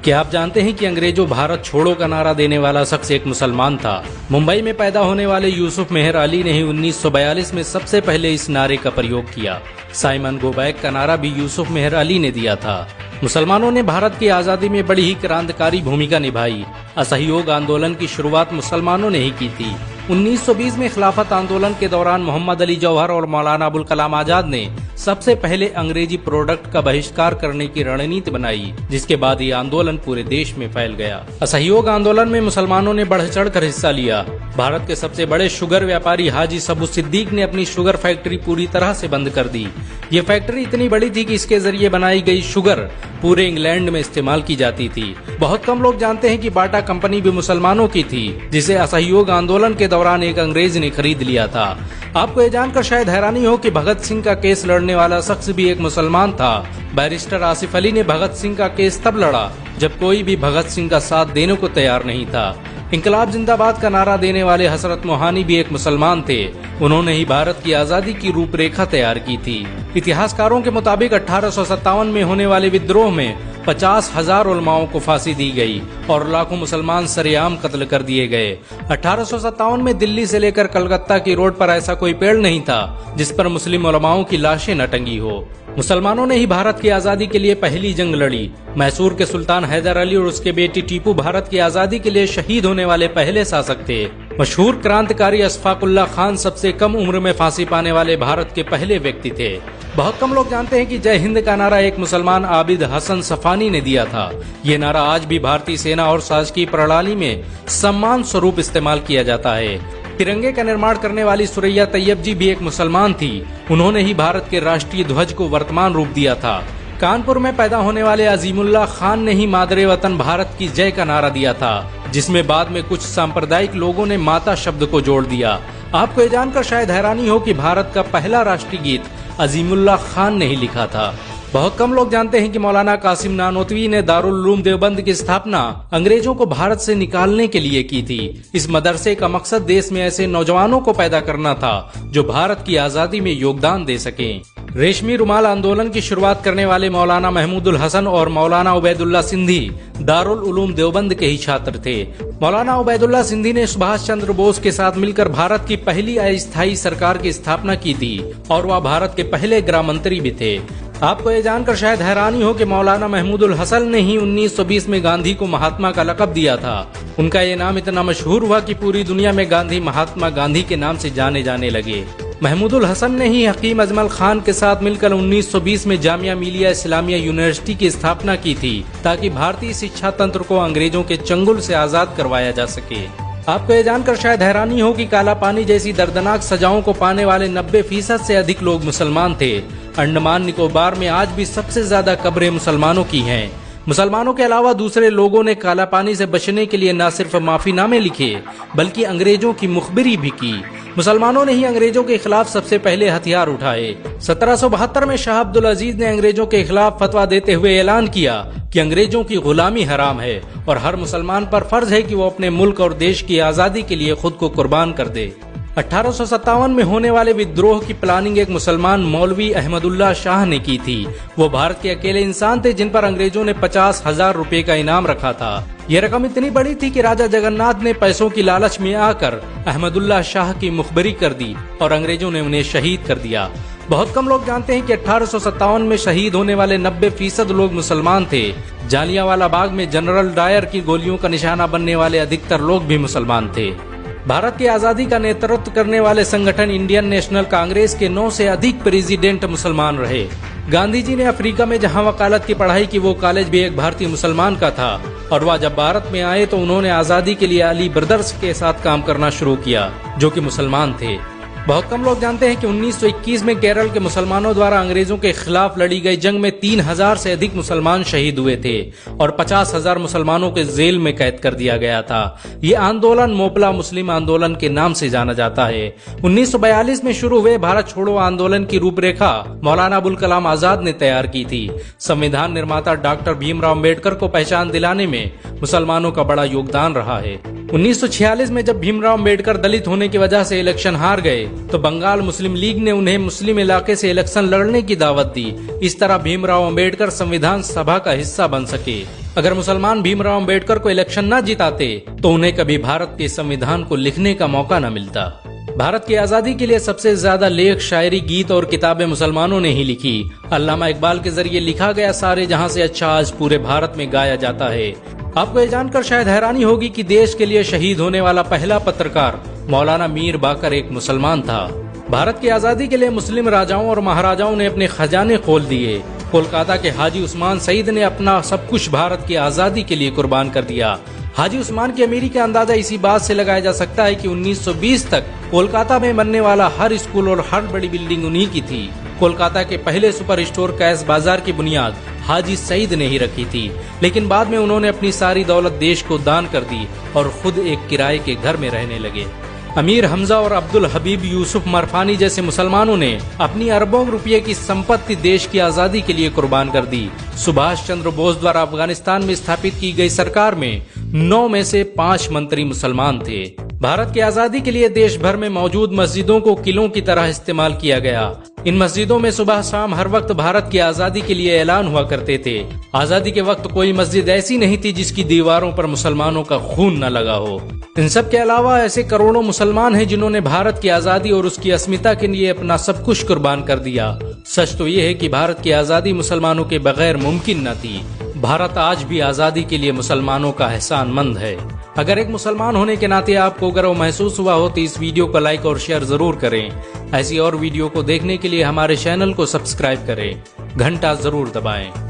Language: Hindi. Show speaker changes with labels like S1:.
S1: क्या आप जानते हैं कि अंग्रेजों भारत छोड़ो का नारा देने वाला शख्स एक मुसलमान था। मुंबई में पैदा होने वाले यूसुफ मेहर अली ने ही 1942 में सबसे पहले इस नारे का प्रयोग किया। साइमन गो बैक का नारा भी यूसुफ मेहर अली ने दिया था। मुसलमानों ने भारत की आजादी में बड़ी ही क्रांतिकारी भूमिका निभाई। असहयोग आंदोलन की शुरुआत मुसलमानों ने ही की थी। 1920 में खिलाफत आंदोलन के दौरान मोहम्मद अली जौहर और मौलाना अबुल कलाम आजाद ने सबसे पहले अंग्रेजी प्रोडक्ट का बहिष्कार करने की रणनीति बनाई, जिसके बाद ये आंदोलन पूरे देश में फैल गया। असहयोग आंदोलन में मुसलमानों ने बढ़ चढ़ कर हिस्सा लिया। भारत के सबसे बड़े शुगर व्यापारी हाजी सबू सिद्दीक ने अपनी शुगर फैक्ट्री पूरी तरह से बंद कर दी। ये फैक्ट्री इतनी बड़ी थी कि इसके जरिए बनाई गई शुगर पूरे इंग्लैंड में इस्तेमाल की जाती थी। बहुत कम लोग जानते हैं कि बाटा कंपनी भी मुसलमानों की थी, जिसे असहयोग आंदोलन के दौरान एक अंग्रेज ने खरीद लिया था। आपको ये जानकर शायद हैरानी हो कि भगत सिंह का केस लड़ने वाला शख्स भी एक मुसलमान था। बैरिस्टर आसिफ अली ने भगत सिंह का केस तब लड़ा जब कोई भी भगत सिंह का साथ देने को तैयार नहीं था। इंकलाब जिंदाबाद का नारा देने वाले हजरत मोहानी भी एक मुसलमान थे। उन्होंने ही भारत की आजादी की रूपरेखा तैयार की थी। इतिहासकारों के मुताबिक 1857 में होने वाले विद्रोह में 50,000 उलमाओं को फांसी दी गई और लाखों मुसलमान सरेआम कत्ल कर दिए गए। 1857 में दिल्ली से लेकर कलकत्ता की रोड पर ऐसा कोई पेड़ नहीं था जिस पर मुस्लिम उलमाओं की लाशें न टंगी हो। मुसलमानों ने ही भारत की आजादी के लिए पहली जंग लड़ी। मैसूर के सुल्तान हैदर अली और उसके बेटी टीपू भारत की आजादी के लिए शहीद होने वाले पहले शासक थे। मशहूर क्रांतिकारी अशफाकुल्लाह खान सबसे कम उम्र में फांसी पाने वाले भारत के पहले व्यक्ति थे। बहुत कम लोग जानते हैं कि जय हिंद का नारा एक मुसलमान आबिद हसन सफानी ने दिया था। ये नारा आज भी भारतीय सेना और शासकीय प्रणाली में सम्मान स्वरूप इस्तेमाल किया जाता है। तिरंगे का निर्माण करने वाली सुरैया तैयब जी भी एक मुसलमान थी। उन्होंने ही भारत के राष्ट्रीय ध्वज को वर्तमान रूप दिया था। कानपुर में पैदा होने वाले अजीमुल्लाह खान ने ही मादरे वतन भारत की जय का नारा दिया था, जिसमें बाद में कुछ सांप्रदायिक लोगों ने माता शब्द को जोड़ दिया। आपको ये जानकर शायद हैरानी हो कि भारत का पहला राष्ट्रीय गीत अजीमुल्लाह खान ने ही लिखा था। बहुत कम लोग जानते हैं कि मौलाना कासिम नानोतवी ने दारुल उलूम देवबंद की स्थापना अंग्रेजों को भारत से निकालने के लिए की थी। इस मदरसे का मकसद देश में ऐसे नौजवानों को पैदा करना था जो भारत की आजादी में योगदान दे सकें। रेशमी रुमाल आंदोलन की शुरुआत करने वाले मौलाना महमूदुल हसन और मौलाना उबैदुल्ला सिंधी दारुल उलूम देवबंद के ही छात्र थे। मौलाना उबैदुल्ला सिंधी ने सुभाष चंद्र बोस के साथ मिलकर भारत की पहली अस्थायी सरकार की स्थापना की थी और वह भारत के पहले गृह मंत्री भी थे। आपको ये जानकर शायद हैरानी हो कि मौलाना महमूदुल हसन ने ही 1920 में गांधी को महात्मा का लक़ब दिया था। उनका ये नाम इतना मशहूर हुआ कि पूरी दुनिया में गांधी महात्मा गांधी के नाम से जाने जाने लगे। महमूदुल हसन ने ही हकीम अजमल खान के साथ मिलकर 1920 में जामिया मिलिया इस्लामिया यूनिवर्सिटी की स्थापना की थी, ताकि भारतीय शिक्षा तंत्र को अंग्रेजों के चंगुल से आजाद करवाया जा सके। आपको ये जानकर शायद हैरानी हो कि काला पानी जैसी दर्दनाक सजाओं को पाने वाले 90% से अधिक लोग मुसलमान थे। अंडमान निकोबार में आज भी सबसे ज्यादा कब्रें मुसलमानों की हैं। मुसलमानों के अलावा दूसरे लोगों ने काला पानी से बचने के लिए न सिर्फ माफीनामे लिखे बल्कि अंग्रेजों की मुखबिरी भी की। मुसलमानों ने ही अंग्रेजों के खिलाफ सबसे पहले हथियार उठाए। 1772 में शाह अब्दुल अजीज ने अंग्रेजों के खिलाफ फतवा देते हुए ऐलान किया कि अंग्रेजों की गुलामी हराम है और हर मुसलमान पर फर्ज है कि वो अपने मुल्क और देश की आजादी के लिए खुद को कुर्बान कर दे। 1857 में होने वाले विद्रोह की प्लानिंग एक मुसलमान मौलवी अहमदुल्ला शाह ने की थी। वो भारत के अकेले इंसान थे जिन पर अंग्रेजों ने 50,000 रुपए का इनाम रखा था। ये रकम इतनी बड़ी थी कि राजा जगन्नाथ ने पैसों की लालच में आकर अहमदुल्ला शाह की मुखबरी कर दी और अंग्रेजों ने उन्हें शहीद कर दिया। बहुत कम लोग जानते हैं कि 1857 में शहीद होने वाले 90% लोग मुसलमान थे। जालियांवाला बाग में जनरल डायर की गोलियों का निशाना बनने वाले अधिकतर लोग भी मुसलमान थे। भारत की आजादी का नेतृत्व करने वाले संगठन इंडियन नेशनल कांग्रेस के 9 से अधिक प्रेसिडेंट मुसलमान रहे। गांधी जी ने अफ्रीका में जहां वकालत की पढ़ाई की, वो कॉलेज भी एक भारतीय मुसलमान का था और वह जब भारत में आए तो उन्होंने आजादी के लिए अली ब्रदर्स के साथ काम करना शुरू किया, जो कि मुसलमान थे। बहुत कम लोग जानते हैं कि 1921 में केरल के मुसलमानों द्वारा अंग्रेजों के खिलाफ लड़ी गई जंग में 3000 से अधिक मुसलमान शहीद हुए थे और 50,000 मुसलमानों के जेल में कैद कर दिया गया था। ये आंदोलन मोपला मुस्लिम आंदोलन के नाम से जाना जाता है। 1942 में शुरू हुए भारत छोड़ो आंदोलन की रूपरेखा मौलाना अबुल कलाम आजाद ने तैयार की थी। संविधान निर्माता डॉक्टर भीमराव अम्बेडकर को पहचान दिलाने में मुसलमानों का बड़ा योगदान रहा है। 1946 में जब भीमराव अम्बेडकर दलित होने की वजह से इलेक्शन हार गए तो बंगाल मुस्लिम लीग ने उन्हें मुस्लिम इलाके से इलेक्शन लड़ने की दावत दी। इस तरह भीमराव अम्बेडकर संविधान सभा का हिस्सा बन सके। अगर मुसलमान भीमराव अंबेडकर को इलेक्शन न जिताते तो उन्हें कभी भारत के संविधान को लिखने का मौका न मिलता। भारत की आजादी के लिए सबसे ज्यादा लेख, शायरी, गीत और किताबें मुसलमानों ने ही लिखी। अल्लामा इकबाल के जरिए लिखा गया सारे जहां से अच्छा आज पूरे भारत में गाया जाता है। आपको ये जानकर शायद हैरानी होगी कि देश के लिए शहीद होने वाला पहला पत्रकार मौलाना मीर बाकर एक मुसलमान था। भारत की आजादी के लिए मुस्लिम राजाओं और महाराजाओं ने अपने खजाने खोल दिए। कोलकाता के हाजी उस्मान सईद ने अपना सब कुछ भारत की आजादी के लिए कुर्बान कर दिया। हाजी उस्मान की अमीरी का अंदाजा इसी बात से लगाया जा सकता है कि 1920 तक कोलकाता में बनने वाला हर स्कूल और हर बड़ी बिल्डिंग उन्हीं की थी। कोलकाता के पहले सुपर स्टोर कैश बाजार की बुनियाद हाजी सईद ने ही रखी थी, लेकिन बाद में उन्होंने अपनी सारी दौलत देश को दान कर दी और खुद एक किराए के घर में रहने लगे। अमीर हमजा और अब्दुल हबीब यूसुफ मरफानी जैसे मुसलमानों ने अपनी अरबों रुपये की संपत्ति देश की आजादी के लिए कुर्बान कर दी। सुभाष चंद्र बोस द्वारा अफगानिस्तान में स्थापित की गई सरकार में 9 में से 5 मंत्री मुसलमान थे। भारत की आजादी के लिए देश भर में मौजूद मस्जिदों को किलों की तरह इस्तेमाल किया गया। इन मस्जिदों में सुबह शाम हर वक्त भारत की आजादी के लिए ऐलान हुआ करते थे। आजादी के वक्त कोई मस्जिद ऐसी नहीं थी जिसकी दीवारों पर मुसलमानों का खून न लगा हो। इन सब के अलावा ऐसे करोड़ों मुसलमान हैं जिन्होंने भारत की आजादी और उसकी अस्मिता के लिए अपना सब कुछ कुर्बान कर दिया। सच तो ये है कि भारत की आजादी मुसलमानों के बगैर मुमकिन न थी। भारत आज भी आजादी के लिए मुसलमानों का एहसानमंद है। अगर एक मुसलमान होने के नाते आपको गर्व महसूस हुआ हो तो इस वीडियो को लाइक और शेयर जरूर करें। ऐसी और वीडियो को देखने के लिए हमारे चैनल को सब्सक्राइब करें, घंटा जरूर दबाएं।